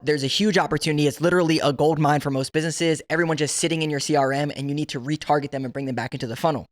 there's a huge opportunity. It's literally a gold mine for most businesses. Everyone just sitting in your CRM, and you need to retarget them and bring them back into the funnel.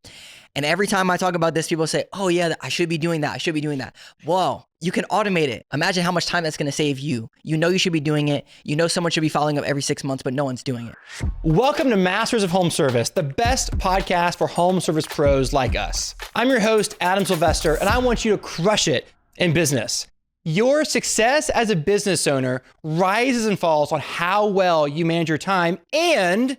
And every time I talk about this, people say, oh yeah, I should be doing that. I should be doing that. Well, you can automate it. Imagine how much time that's going to save you. You know you should be doing it. You know someone should be following up every 6 months, but no one's doing it. Welcome to Masters of Home Service, the best podcast for home service pros like us. I'm your host, Adam Sylvester, and I want you to crush it in business. Your success as a business owner rises and falls on how well you manage your time and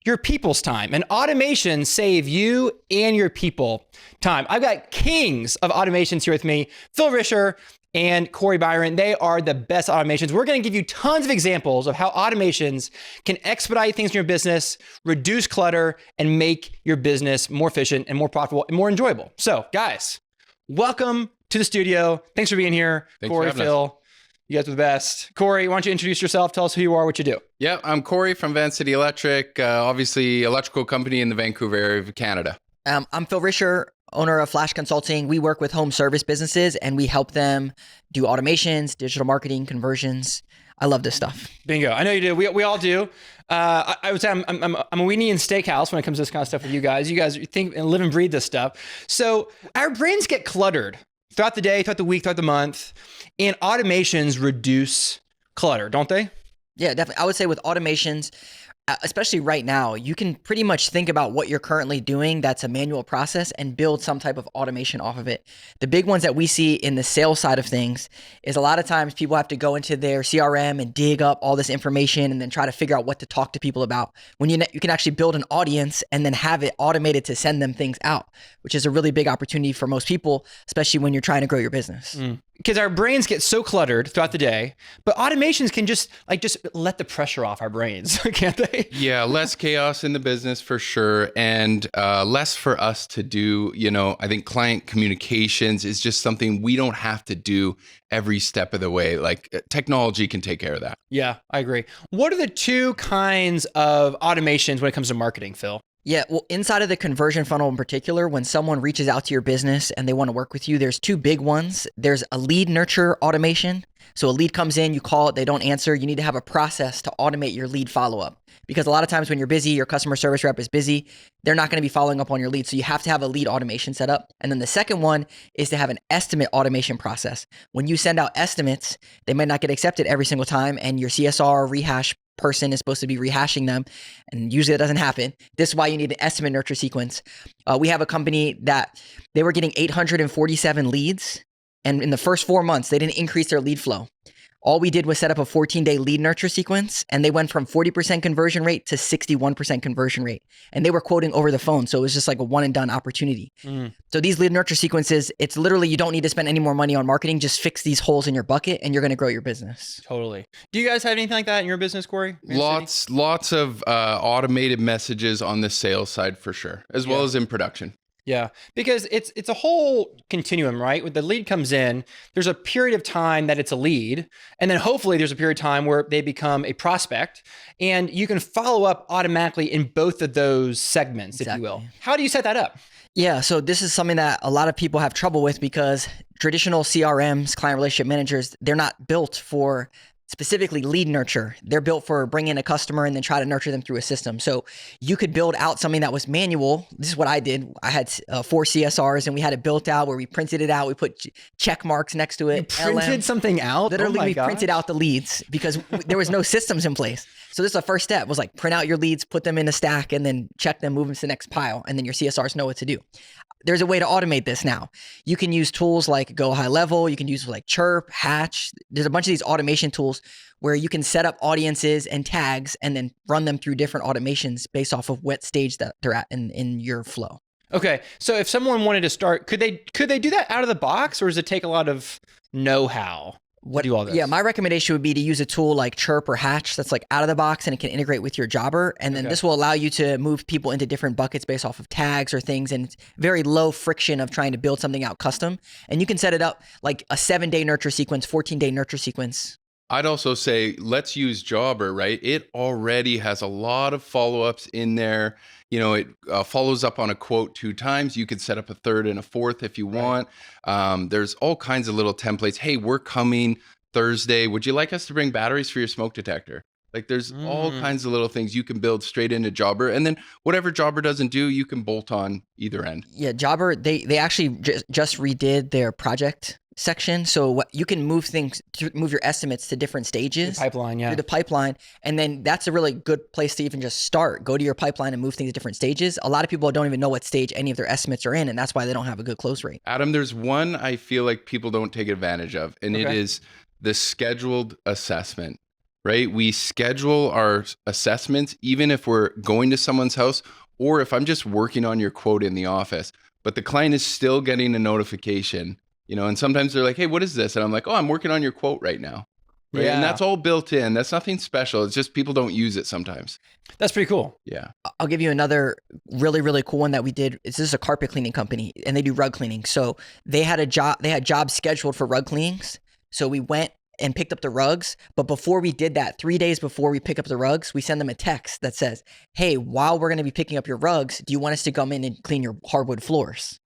your people's time. And automation save you and your people time. I've got kings of automations here with me, Phil Risher and Corey Byron. They are the best automations. We're going to give you tons of examples of how automations can expedite things in your business, reduce clutter, and make your business more efficient and more profitable and more enjoyable. So guys, welcome to the studio. Thanks for being here. Thanks Corey, for having Phil. us. You guys are the best. Corey, why don't you introduce yourself? Tell us who you are, what you do. Yeah, I'm Corey from Vancity Electric, obviously electrical company in the Vancouver area of Canada. I'm Phil Risher, owner of Flash Consulting. We work with home service businesses and we help them do automations, digital marketing, conversions. I love this stuff. Bingo. I know you do. We all do. I would say I'm a weenie in steakhouse when it comes to this kind of stuff with you guys. You guys think and live and breathe this stuff. So our brains get cluttered throughout the day, throughout the week, throughout the month, and automations reduce clutter, don't they? Yeah, definitely. I would say with automations, especially right now, you can pretty much think about what you're currently doing that's a manual process and build some type of automation off of it. The big ones that we see in the sales side of things is a lot of times people have to go into their CRM and dig up all this information and then try to figure out what to talk to people about. When you can actually build an audience and then have it automated to send them things out, which is a really big opportunity for most people, especially when you're trying to grow your business. Because our brains get so cluttered throughout the day, but automations can just let the pressure off our brains, can't they? Yeah, less chaos in the business for sure, and less for us to do. I think client communications is just something we don't have to do every step of the way. Like technology can take care of that. Yeah, I agree. What are the two kinds of automations when it comes to marketing, Phil? Yeah, well, inside of the conversion funnel in particular, when someone reaches out to your business and they want to work with you, there's two big ones. There's a lead nurture automation. So a lead comes in, you call it, they don't answer. You need to have a process to automate your lead follow-up. Because a lot of times when you're busy, your customer service rep is busy, they're not going to be following up on your lead. So you have to have a lead automation set up. And then the second one is to have an estimate automation process. When you send out estimates, they might not get accepted every single time, and your CSR rehash person is supposed to be rehashing them, and usually that doesn't happen. This is why you need an estimate nurture sequence. We have a company that they were getting 847 leads, and in the first 4 months, they didn't increase their lead flow. All we did was set up a 14-day lead nurture sequence, and they went from 40% conversion rate to 61% conversion rate. And they were quoting over the phone, so it was just like a one and done opportunity. So these lead nurture sequences, it's literally, you don't need to spend any more money on marketing. Just fix these holes in your bucket and you're going to grow your business. Totally. Do you guys have anything like that in your business, Corey? Lots of automated messages on the sales side for sure, as well as in production. Yeah, because it's a whole continuum, right? When the lead comes in, there's a period of time that it's a lead, and then hopefully there's a period of time where they become a prospect, and you can follow up automatically in both of those segments, if you will. How do you set that up? Yeah, so this is something that a lot of people have trouble with because traditional CRMs, client relationship managers, they're not built for specifically lead nurture. They're built for bring in a customer and then try to nurture them through a system. So you could build out something that was manual. This is what I did. I had 4 CSRs and we had it built out where we printed it out. We put check marks next to it. You printed something out? Literally, we printed out the leads because there was no systems in place. So this is the first step was like print out your leads, put them in a stack and then check them, move them to the next pile. And then your CSRs know what to do. There's a way to automate this now. You can use tools like Go High Level. You can use like Chirp, Hatch. There's a bunch of these automation tools where you can set up audiences and tags and then run them through different automations based off of what stage that they're at in your flow. Okay. So if someone wanted to start, could they do that out of the box, or does it take a lot of know-how? Do all this? Yeah, my recommendation would be to use a tool like Chirp or Hatch that's like out of the box and it can integrate with your jobber. And then this will allow you to move people into different buckets based off of tags or things. And it's very low friction of trying to build something out custom. And you can set it up like a 7-day nurture sequence, 14-day nurture sequence. I'd also say, let's use Jobber, right? It already has a lot of follow-ups in there. You know, it follows up on a quote 2 times. You could set up a 3rd and a 4th if you want. There's all kinds of little templates. Hey, we're coming Thursday, would you like us to bring batteries for your smoke detector? Like there's all kinds of little things you can build straight into Jobber. And then whatever Jobber doesn't do, you can bolt on either end. Yeah, Jobber, they actually just redid their project section. So you can move your estimates to different stages. Pipeline, Through the pipeline. And then that's a really good place to even just start. Go to your pipeline and move things to different stages. A lot of people don't even know what stage any of their estimates are in, and that's why they don't have a good close rate. Adam, there's one I feel like people don't take advantage of, and it is the scheduled assessment, right? We schedule our assessments even if we're going to someone's house or if I'm just working on your quote in the office, but the client is still getting a notification. And sometimes they're like, hey, what is this? And I'm like, oh, I'm working on your quote right now. Right? Yeah. And that's all built in. That's nothing special. It's just people don't use it sometimes. That's pretty cool. Yeah. I'll give you another really, really cool one that we did. This is a carpet cleaning company and they do rug cleaning. So they had jobs scheduled for rug cleanings. So we went and picked up the rugs. But before we did that, 3 days before we pick up the rugs, we send them a text that says, hey, while we're going to be picking up your rugs, do you want us to come in and clean your hardwood floors?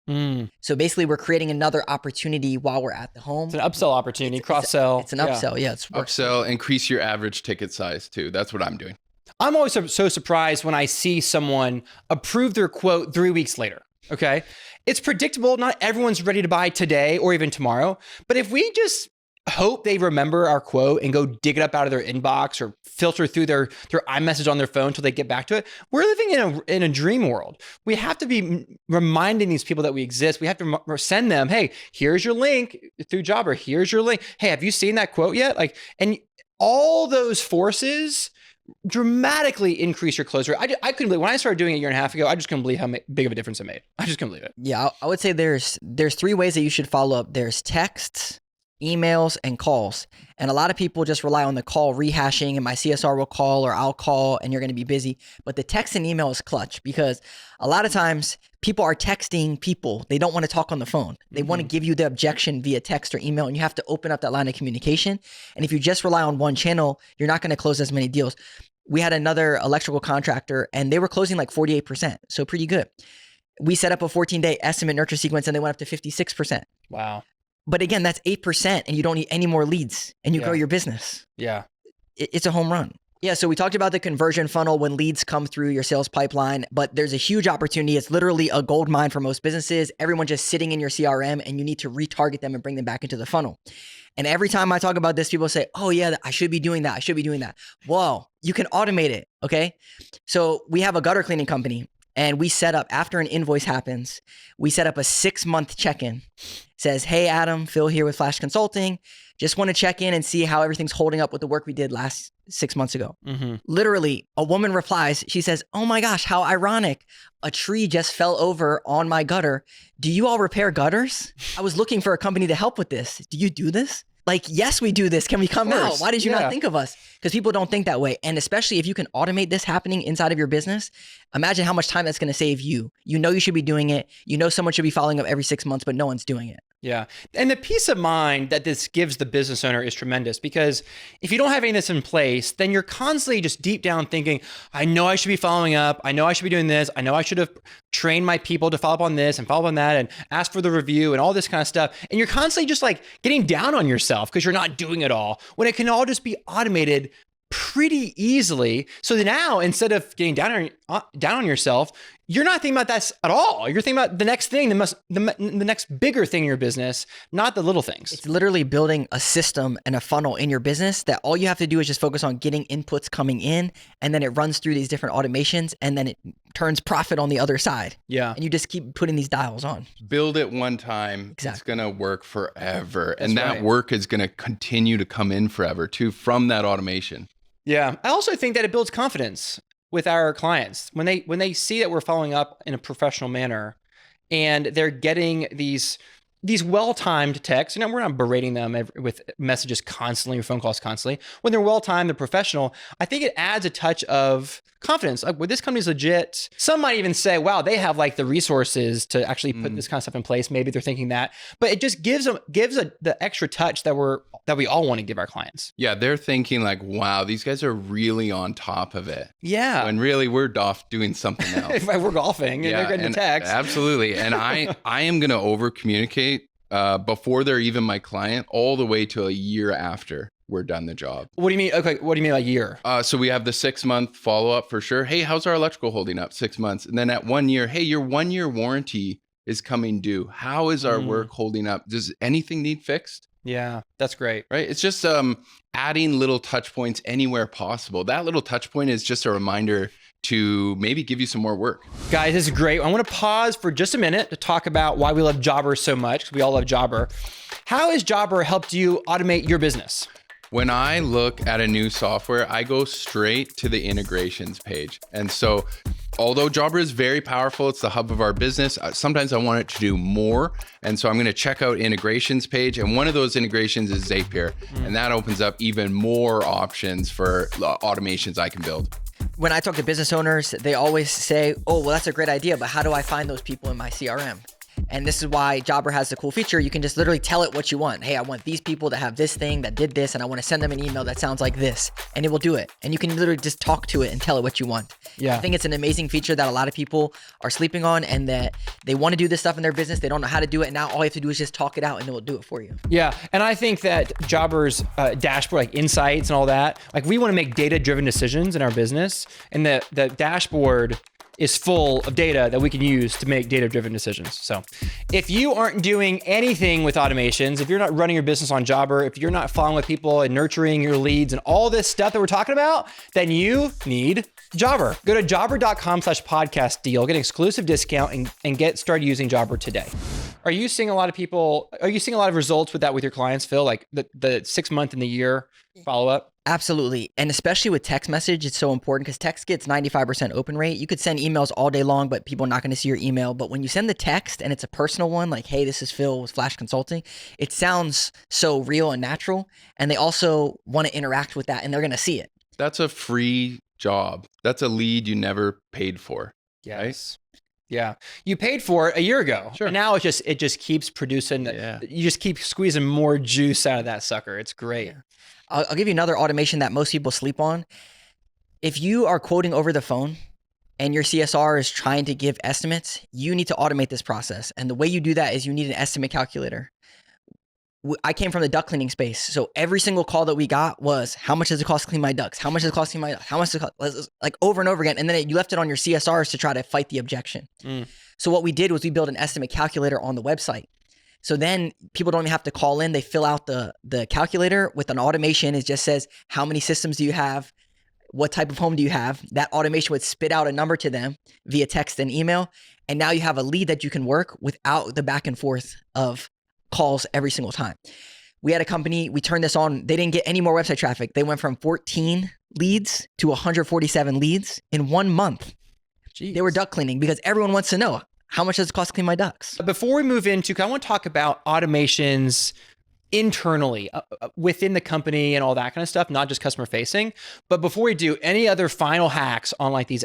So basically we're creating another opportunity while we're at the home. It's an upsell opportunity, cross-sell. It's an upsell. Yeah. It's upsell, increase your average ticket size too. That's what I'm doing. I'm always so surprised when I see someone approve their quote 3 weeks later. Okay. It's predictable. Not everyone's ready to buy today or even tomorrow. But if we just hope they remember our quote and go dig it up out of their inbox or filter through their iMessage on their phone until they get back to it, we're living in a dream world. We have to be reminding these people that we exist. We have to send them, hey, here's your link through Jobber. Here's your link. Hey, have you seen that quote yet? And all those forces dramatically increase your close rate. I couldn't believe when I started doing it a year and a half ago. I just couldn't believe how big of a difference it made. I just couldn't believe it. Yeah, I would say there's 3 ways that you should follow up. There's texts, emails, and calls. And a lot of people just rely on the call rehashing and my CSR will call or I'll call and you're going to be busy. But the text and email is clutch because a lot of times people are texting people. They don't want to talk on the phone. They want to give you the objection via text or email, and you have to open up that line of communication. And if you just rely on one channel, you're not going to close as many deals. We had another electrical contractor and they were closing like 48%. So pretty good. We set up a 14-day estimate nurture sequence and they went up to 56%. Wow. But again, that's 8% and you don't need any more leads and you grow your business. Yeah. It's a home run. Yeah. So we talked about the conversion funnel when leads come through your sales pipeline, but there's a huge opportunity. It's literally a gold mine for most businesses. Everyone just sitting in your CRM and you need to retarget them and bring them back into the funnel. And every time I talk about this, people say, oh yeah, I should be doing that. I should be doing that. Well, you can automate it. Okay. So we have a gutter cleaning company. And we set up, after an invoice happens, we set up a 6-month check-in. Says, hey, Adam, Phil here with Flash Consulting. Just want to check in and see how everything's holding up with the work we did last 6 months ago. Literally, a woman replies, she says, oh my gosh, how ironic. A tree just fell over on my gutter. Do you all repair gutters? I was looking for a company to help with this. Do you do this? Like, yes, we do this. Can we come out? Why did you not think of us? Because people don't think that way. And especially if you can automate this happening inside of your business, imagine how much time that's going to save you. You know you should be doing it. You know someone should be following up every 6 months, but no one's doing it. Yeah. And the peace of mind that this gives the business owner is tremendous because if you don't have any of this in place, then you're constantly just deep down thinking, I know I should be following up. I know I should be doing this. I know I should have trained my people to follow up on this and follow up on that and ask for the review and all this kind of stuff. And you're constantly just like getting down on yourself because you're not doing it all when it can all just be automated pretty easily. So now instead of getting down on yourself, you're not thinking about that at all. You're thinking about the next thing, the next bigger thing in your business, not the little things. It's literally building a system and a funnel in your business that all you have to do is just focus on getting inputs coming in, and then it runs through these different automations, and then it turns profit on the other side. Yeah. And you just keep putting these dials on. Build it one time. Exactly. It's going to work forever. And that work is going to continue to come in forever too from that automation. Yeah. I also think that it builds confidence with our clients when they see that we're following up in a professional manner and they're getting these well-timed texts. You know, we're not berating them with messages constantly or phone calls constantly. When they're well-timed, they're professional. I think it adds a touch of confidence. Like, well, this company's legit. Some might even say, wow, they have like the resources to actually put this kind of stuff in place. Maybe they're thinking that, but it just gives the extra touch that we all want to give our clients. Yeah, they're thinking like, wow, these guys are really on top of it. Yeah. When really we're off doing something else. If we're golfing and they're getting a text. Absolutely. And I am going to over communicate before they're even my client, all the way to a year after we're done the job. What do you mean? Okay, what do you mean by year? So we have the 6-month follow-up for sure. Hey, how's our electrical holding up? 6 months. And then at 1 year, hey, your 1-year warranty is coming due. How is our work holding up? Does anything need fixed? Yeah, that's great. Right? It's just adding little touch points anywhere possible. That little touch point is just a reminder to maybe give you some more work. Guys, this is great. I want to pause for just a minute to talk about why we love Jobber so much, because we all love Jobber. How has Jobber helped you automate your business? When I look at a new software, I go straight to the integrations page. And so although Jobber is very powerful, it's the hub of our business, sometimes I want it to do more. And so I'm going to check out integrations page. And one of those integrations is Zapier. And that opens up even more options for automations I can build. When I talk to business owners, they always say, oh, well, that's a great idea, but how do I find those people in my CRM? And this is why Jobber has the cool feature. You can just literally tell it what you want. Hey, I want these people to have this thing that did this, and I want to send them an email that sounds like this, and it will do it. And you can literally just talk to it and tell it what you want. Yeah. I think it's an amazing feature that a lot of people are sleeping on, and that they want to do this stuff in their business. They don't know how to do it. And now all you have to do is just talk it out and it will do it for you. Yeah. And I think that Jobber's dashboard, like insights and all that, like we want to make data-driven decisions in our business. And the dashboard is full of data that we can use to make data-driven decisions. So if you aren't doing anything with automations, if you're not running your business on Jobber, if you're not following with people and nurturing your leads and all this stuff that we're talking about, then you need Jobber. Go to jobber.com/podcast deal, get an exclusive discount and get started using Jobber today. Are you seeing a lot of results with that with your clients, Phil? Like the 6 month and the year follow-up? Absolutely. And especially with text message, it's so important because text gets 95% open rate. You could send emails all day long, but people are not going to see your email. But when you send the text and it's a personal one, like, hey, this is Phil with Flash Consulting, it sounds so real and natural. And they also want to interact with that and they're going to see it. That's a free job. That's a lead you never paid for. Yes. Right? Yeah. You paid for it a year ago. Sure. And now it just keeps producing. You just keep squeezing more juice out of that sucker. It's great. Yeah. I'll give you another automation that most people sleep on. If you are quoting over the phone and your CSR is trying to give estimates, you need to automate this process. And the way you do that is you need an estimate calculator. I came from the duct cleaning space. So every single call that we got was, how much does it cost to clean my ducts? How much does it cost to clean my ducts? How much does it cost? Like over and over again. And then you left it on your CSRs to try to fight the objection. So what we did was we built an estimate calculator on the website. So then people don't even have to call in. They fill out the calculator with an automation. It just says, how many systems do you have? What type of home do you have? That automation would spit out a number to them via text and email. And now you have a lead that you can work without the back and forth of calls every single time. We had a company, we turned this on. They didn't get any more website traffic. They went from 14 leads to 147 leads in 1 month. Jeez. They were duct cleaning because everyone wants to know, how much does it cost to clean my ducts? Before we move into, I want to talk about automations internally within the company and all that kind of stuff, not just customer facing. But before we do, any other final hacks on like these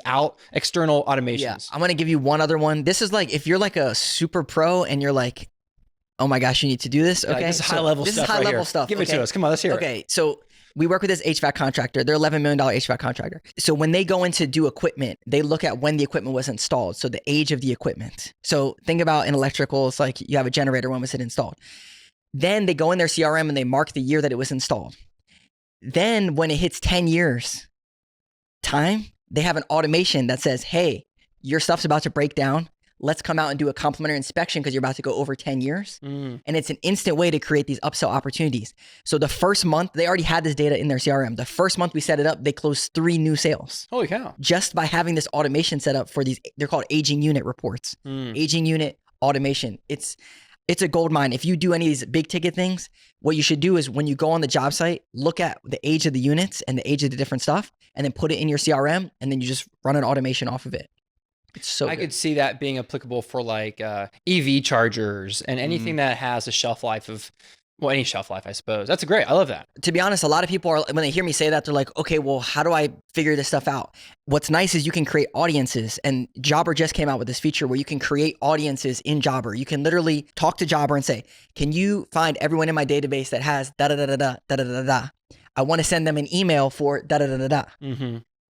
external automations? Yeah, I'm going to give you one other one. This is like, if you're like a super pro and you're like, oh my gosh, you need to do this. Okay. This is high level stuff. This is high level stuff. Give it to us. Come on, let's hear it. Okay. So we work with this HVAC contractor. They're $11 million HVAC contractor. So when they go in to do equipment, they look at when the equipment was installed. So the age of the equipment. So think about in electrical, it's like you have a generator, when was it installed? Then they go in their CRM and they mark the year that it was installed. Then when it hits 10 years time, they have an automation that says, hey, your stuff's about to break down. Let's come out and do a complimentary inspection because you're about to go over 10 years. And it's an instant way to create these upsell opportunities. So the first month, they already had this data in their CRM. The first month we set it up, they closed 3 new sales. Holy cow. Just by having this automation set up for these, they're called aging unit reports. Aging unit automation. It's a gold mine. If you do any of these big ticket things, what you should do is when you go on the job site, look at the age of the units and the age of the different stuff, and then put it in your CRM, and then you just run an automation off of it. It's so I good. could see that being applicable for like EV chargers and anything that has a shelf life of, well, any shelf life, I suppose. That's great. I love that. To be honest, a lot of people are, when they hear me say that, they're like, okay, well, how do I figure this stuff out? What's nice is you can create audiences, and Jobber just came out with this feature where you can create audiences in Jobber. You can literally talk to Jobber and say, can you find everyone in my database that has da-da-da-da-da, da-da-da-da-da? I want to send them an email for da-da-da-da-da.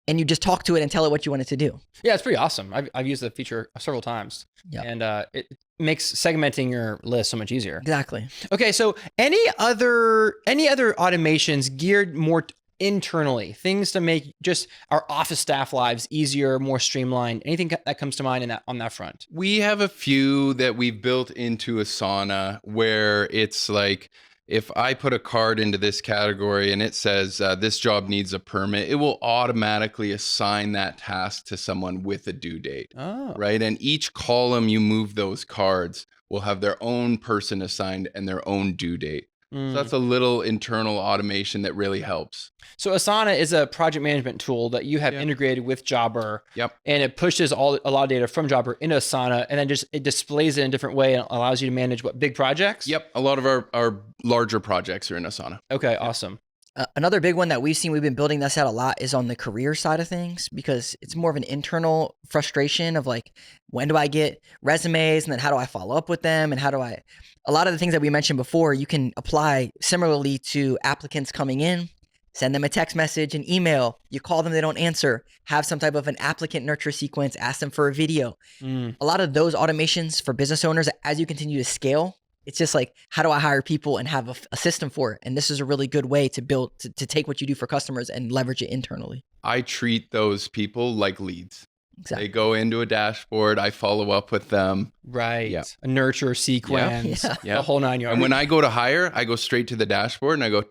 and you just talk to it and tell it what you want it to do. Yeah, it's pretty awesome. I've used the feature several times, and it makes segmenting your list so much easier. Exactly. Okay, so any other automations geared more internally, things to make just our office staff lives easier, more streamlined? Anything that comes to mind on that front? We have a few that we've built into Asana where it's like, if I put a card into this category and it says this job needs a permit, it will automatically assign that task to someone with a due date. Oh, Right. And each column you move those cards will have their own person assigned and their own due date. So that's a little internal automation that really helps. So Asana is a project management tool that you have integrated with Jobber. Yep. And it pushes a lot of data from Jobber into Asana, and then it displays it in a different way and allows you to manage big projects? Yep. A lot of our larger projects are in Asana. Okay, awesome. Another big one that we've been building this out a lot is on the career side of things, because it's more of an internal frustration of like, when do I get resumes, and then how do I follow up with them, and a lot of the things that we mentioned before, you can apply similarly to applicants coming in. Send them a text message, an email, you call them, they don't answer, have some type of an applicant nurture sequence, ask them for a video. A lot of those automations for business owners, as you continue to scale, it's just like, how do I hire people and have a system for it? And this is a really good way to build, to take what you do for customers and leverage it internally. I treat those people like leads. Exactly. They go into a dashboard. I follow up with them. Right. Yeah. A nurture sequence, Yeah. the whole 9 yards. And when I go to hire, I go straight to the dashboard and I go,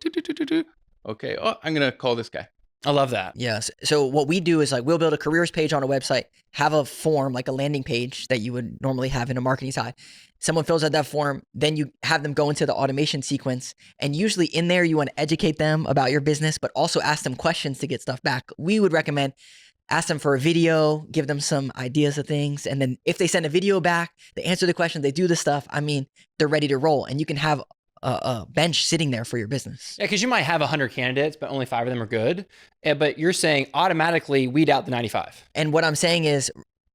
okay, I'm going to call this guy. I love that. Yes. So what we do is like, we'll build a careers page on a website, have a form, like a landing page that you would normally have in a marketing side. Someone fills out that form, then you have them go into the automation sequence. And usually in there, you want to educate them about your business, but also ask them questions to get stuff back. We would recommend ask them for a video, give them some ideas of things. And then if they send a video back, they answer the question, they do the stuff, I mean, they're ready to roll. And you can have a bench sitting there for your business. Yeah, because you might have 100 candidates, but only 5 of them are good. But you're saying automatically weed out the 95. And what I'm saying is,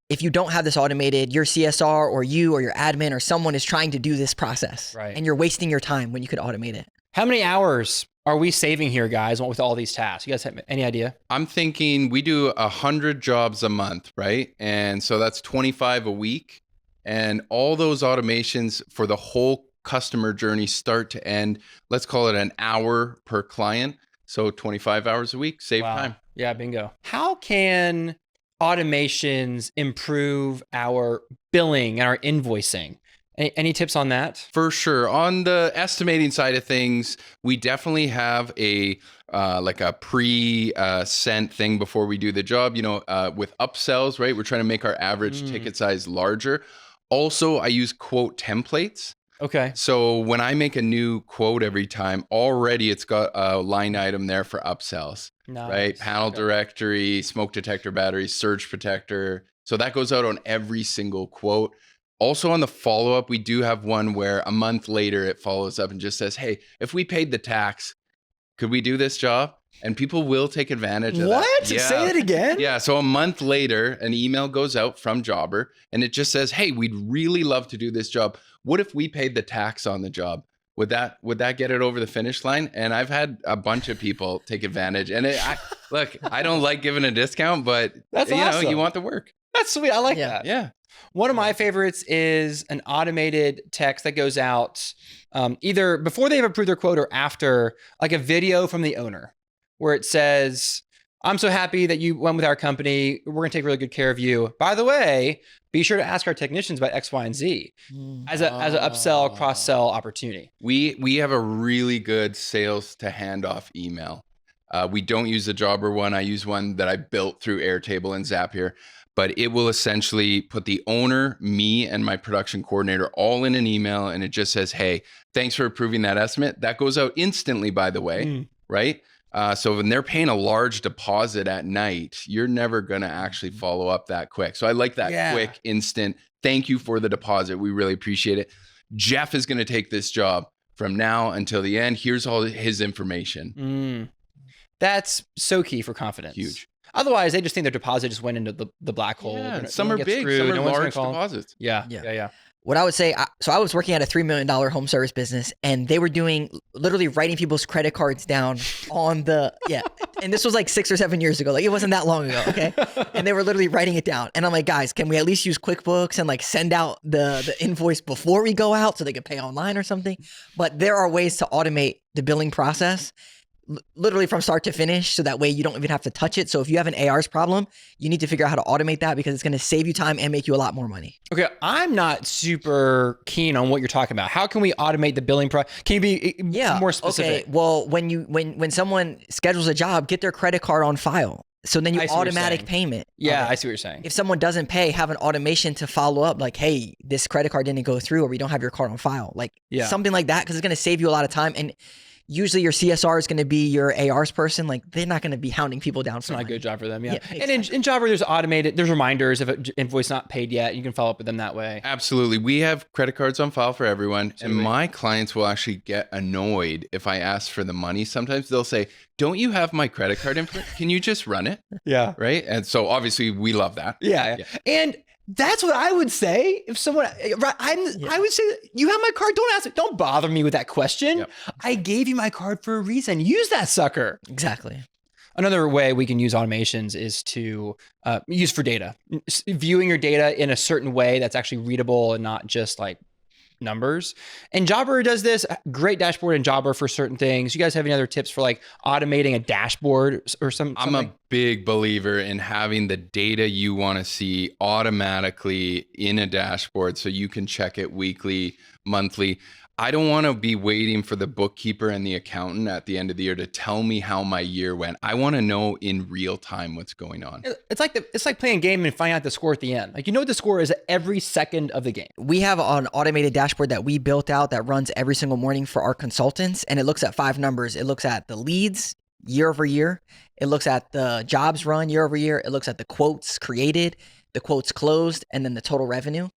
if you don't have this automated, your CSR or you or your admin or someone is trying to do this process, right? And you're wasting your time when you could automate it. How many hours are we saving here, guys, with all these tasks? You guys have any idea? I'm thinking we do 100 jobs a month, right? And so that's 25 a week. And all those automations for the whole customer journey, start to end, let's call it an hour per client. So 25 hours a week, save time. Yeah, bingo. How can automations improve our billing and our invoicing? Any tips on that? For sure. On the estimating side of things, we definitely have a like a pre-sent thing before we do the job. You know, with upsells, right? We're trying to make our average ticket size larger. Also, I use quote templates. Okay. So when I make a new quote every time, already it's got a line item there for upsells, right? Panel directory, smoke detector battery, surge protector. So that goes out on every single quote. Also on the follow-up, we do have one where a month later it follows up and just says, hey, if we paid the tax, could we do this job? And people will take advantage of that. What? Yeah. Say it again? Yeah. So a month later, an email goes out from Jobber and it just says, hey, we'd really love to do this job. What if we paid the tax on the job? Would that get it over the finish line? And I've had a bunch of people take advantage. And look, I don't like giving a discount, but that's awesome. You want the work. That's sweet. I like that. Yeah. One of my favorites is an automated text that goes out either before they've approved their quote or after, like a video from the owner where it says, I'm so happy that you went with our company. We're going to take really good care of you. By the way, be sure to ask our technicians about X, Y, and Z as an upsell, cross-sell opportunity. We have a really good sales to handoff email. We don't use the Jobber one. I use one that I built through Airtable and Zapier. But it will essentially put the owner, me, and my production coordinator all in an email. And it just says, hey, thanks for approving that estimate. That goes out instantly, by the way, right? So when they're paying a large deposit at night, you're never going to actually follow up that quick. So I like that quick, instant, thank you for the deposit. We really appreciate it. Jeff is going to take this job from now until the end. Here's all his information. That's so key for confidence. Huge. Otherwise, they just think their deposit just went into the black hole. Yeah, some are big, some are large deposits. Yeah. What I would say, so I was working at a $3 million home service business, and they were doing literally writing people's credit cards down on the, and this was like 6 or 7 years ago. Like, it wasn't that long ago, okay? And they were literally writing it down. And I'm like, guys, can we at least use QuickBooks and like send out the invoice before we go out so they could pay online or something? But there are ways to automate the billing process literally from start to finish, so that way you don't even have to touch it. So if you have an ARs problem, you need to figure out how to automate that, because it's going to save you time and make you a lot more money. Okay, I'm not super keen on what you're talking about. How can we automate the billing process? Can you be more specific? Okay, well, when someone schedules a job, get their credit card on file. So then you automatic payment. Yeah, I see what you're saying. If someone doesn't pay, have an automation to follow up, like, hey, this credit card didn't go through, or we don't have your card on file. Like something like that, because it's going to save you a lot of time. And usually your CSR is going to be your ARs person. Like, they're not going to be hounding people down. It's not a good job for them. Yeah. Exactly. And in Jobber, there's reminders if an invoice not paid yet. You can follow up with them that way. Absolutely. We have credit cards on file for everyone. Absolutely. And my clients will actually get annoyed if I ask for the money. Sometimes they'll say, don't you have my credit card information? Can you just run it? Yeah. Right. And so obviously we love that. Yeah. And that's what I would say if someone, I would say, you have my card, don't bother me with that question. Yep. I gave you my card for a reason. Use that sucker. Exactly. Another way we can use automations is to use for data. Viewing your data in a certain way that's actually readable and not just like numbers. And Jobber does this. Great dashboard in Jobber for certain things. You guys have any other tips for like automating a dashboard or something? I'm a big believer in having the data you want to see automatically in a dashboard so you can check it weekly, monthly. I don't want to be waiting for the bookkeeper and the accountant at the end of the year to tell me how my year went. I want to know in real time what's going on. It's like playing a game and finding out the score at the end. Like, you know what the score is every second of the game. We have an automated dashboard that we built out that runs every single morning for our consultants, and it looks at 5 numbers. It looks at the leads year over year. It looks at the jobs run year over year. It looks at the quotes created, the quotes closed, and then the total revenue.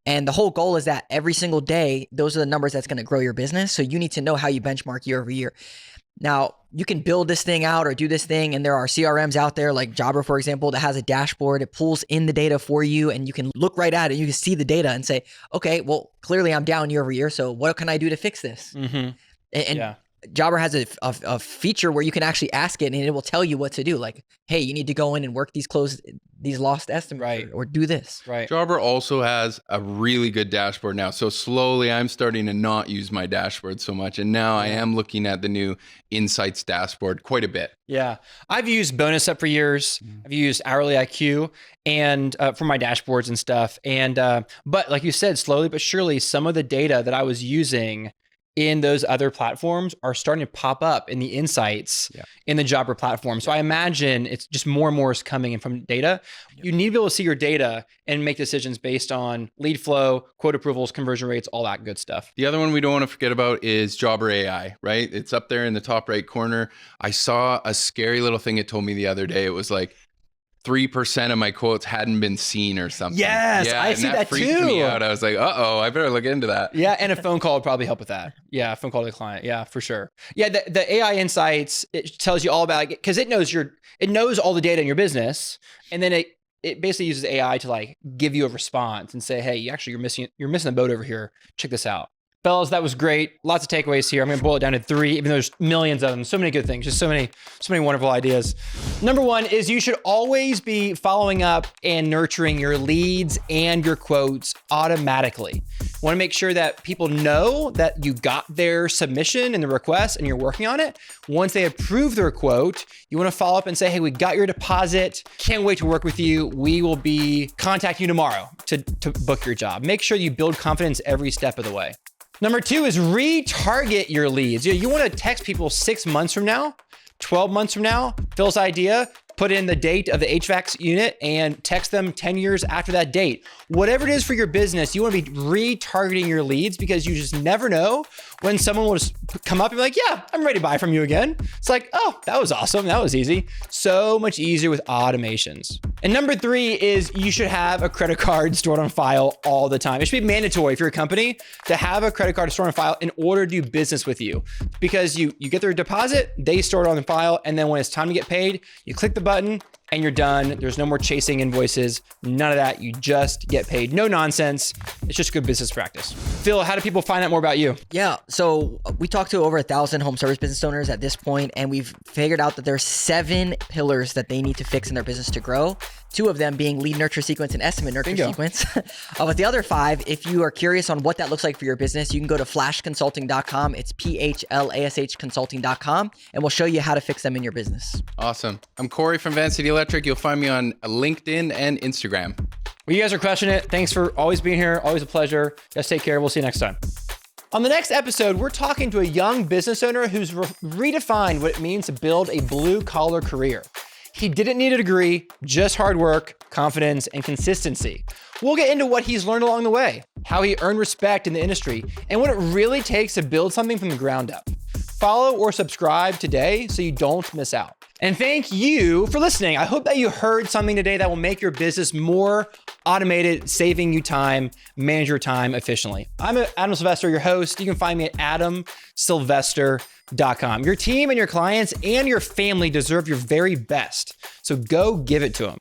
And the whole goal is that every single day, those are the numbers that's going to grow your business. So you need to know how you benchmark year over year. Now, you can build this thing out or do this thing, and there are CRMs out there like Jobber, for example, that has a dashboard. It pulls in the data for you, and you can look right at it. You can see the data and say, okay, well, clearly I'm down year over year. So what can I do to fix this? Mm-hmm. And Jobber has a feature where you can actually ask it, and it will tell you what to do. Like, hey, you need to go in and work these lost estimates, right, or do this. Right. Jobber also has a really good dashboard now. So slowly I'm starting to not use my dashboard so much. And now I am looking at the new Insights dashboard quite a bit. Yeah. I've used Bonus Up for years. I've used Hourly IQ and for my dashboards and stuff. And but like you said, slowly but surely, some of the data that I was using in those other platforms are starting to pop up in the insights in the Jobber platform. So I imagine it's just more and more is coming in from data. You need to be able to see your data and make decisions based on lead flow, quote approvals, conversion rates, all that good stuff. The other one we don't want to forget about is Jobber AI, right? It's up there in the top right corner. I saw a scary little thing it told me the other day. It was like 3% of my quotes hadn't been seen or something. Yes, I see that freaked too. Me out. I was like, I better look into that. Yeah, and a phone call would probably help with that. Yeah, a phone call to the client. Yeah, for sure. Yeah, the AI Insights, it tells you all about it because it knows all the data in your business, and then it basically uses AI to like give you a response and say, hey, you're missing the boat over here. Check this out. Fellas, that was great. Lots of takeaways here. I'm going to boil it down to 3, even though there's millions of them. So many good things, just so many wonderful ideas. Number 1 is you should always be following up and nurturing your leads and your quotes automatically. Want to make sure that people know that you got their submission and the request and you're working on it. Once they approve their quote, you want to follow up and say, hey, we got your deposit. Can't wait to work with you. We will be contacting you tomorrow to book your job. Make sure you build confidence every step of the way. Number 2 is retarget your leads. You want to text people 6 months from now, 12 months from now. Phil's idea, put in the date of the HVAC unit and text them 10 years after that date. Whatever it is for your business, you want to be retargeting your leads because you just never know when someone will just come up and be like, yeah, I'm ready to buy from you again. It's like, oh, that was awesome. That was easy. So much easier with automations. And number 3 is you should have a credit card stored on file all the time. It should be mandatory if you're a company to have a credit card stored on file in order to do business with you because you get their deposit, they store it on the file, and then when it's time to get paid, you click the button, and you're done. There's no more chasing invoices, none of that. You just get paid. No nonsense. It's just good business practice. Phil, how do people find out more about you? Yeah, so we talked to over 1,000 home service business owners at this point, and we've figured out that there's 7 pillars that they need to fix in their business to grow. 2 of them being lead nurture sequence and estimate nurture sequence. But the other 5, if you are curious on what that looks like for your business, you can go to flashconsulting.com. It's PHLASH consulting.com, and we'll show you how to fix them in your business. Awesome. I'm Corey from Vancity Electric. You'll find me on LinkedIn and Instagram. Well, you guys are crushing it. Thanks for always being here. Always a pleasure. Guys, take care. We'll see you next time. On the next episode, we're talking to a young business owner who's redefined what it means to build a blue-collar career. He didn't need a degree, just hard work, confidence, and consistency. We'll get into what he's learned along the way, how he earned respect in the industry, and what it really takes to build something from the ground up. Follow or subscribe today so you don't miss out. And thank you for listening. I hope that you heard something today that will make your business more automated, saving you time, manage your time efficiently. I'm Adam Sylvester, your host. You can find me at adamsylvester.com. Your team and your clients and your family deserve your very best. So go give it to them.